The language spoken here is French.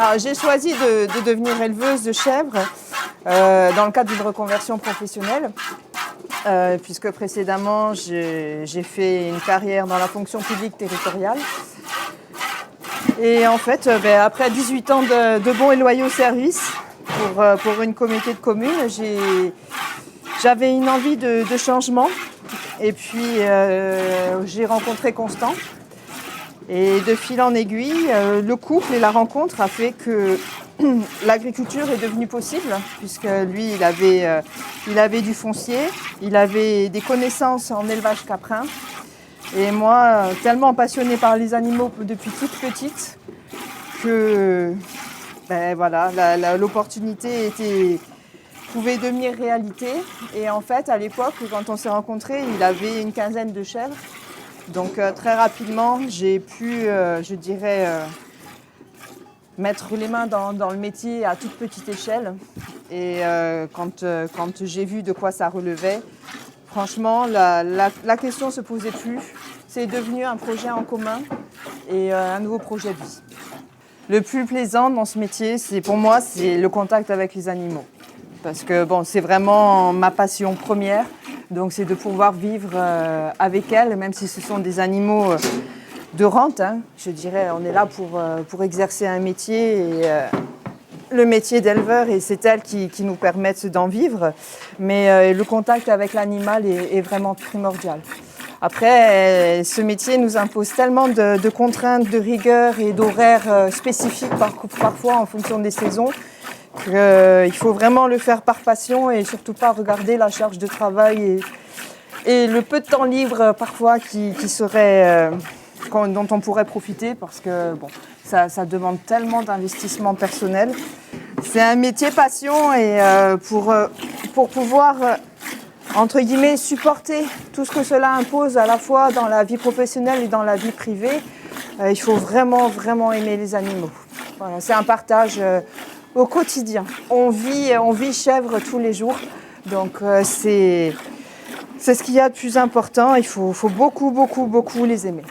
Alors, j'ai choisi de devenir éleveuse de chèvres dans le cadre d'une reconversion professionnelle, puisque précédemment, j'ai fait une carrière dans la fonction publique territoriale. Et en fait, après 18 ans de bons et loyaux services pour une communauté de communes, j'avais une envie de changement. Et puis, j'ai rencontré Constant. Et de fil en aiguille, le couple et la rencontre a fait que l'agriculture est devenue possible, puisque lui, il avait du foncier, il avait des connaissances en élevage caprin. Et moi, tellement passionnée par les animaux depuis toute petite, que l'opportunité pouvait devenir réalité. Et en fait, à l'époque, quand on s'est rencontrés, il avait une quinzaine de chèvres. Donc très rapidement, j'ai pu, mettre les mains dans le métier à toute petite échelle. Et quand j'ai vu de quoi ça relevait, franchement, la question ne se posait plus. C'est devenu un projet en commun et un nouveau projet de vie. Le plus plaisant dans ce métier, pour moi, c'est le contact avec les animaux. Parce que c'est vraiment ma passion première. Donc c'est de pouvoir vivre avec elles, même si ce sont des animaux de rente. Je dirais, on est là pour exercer un métier, et le métier d'éleveur, et c'est elles qui nous permettent d'en vivre. Mais le contact avec l'animal est vraiment primordial. Après, ce métier nous impose tellement de contraintes, de rigueur et d'horaires spécifiques parfois en fonction des saisons, qu'il faut vraiment le faire par passion et surtout pas regarder la charge de travail et le peu de temps libre parfois dont on pourrait profiter, parce que ça demande tellement d'investissement personnel. C'est un métier passion, et pour pouvoir entre guillemets supporter tout ce que cela impose à la fois dans la vie professionnelle et dans la vie privée, il faut vraiment aimer les animaux. Voilà, c'est un partage au quotidien. On vit chèvre tous les jours, donc c'est ce qu'il y a de plus important. Il faut beaucoup les aimer.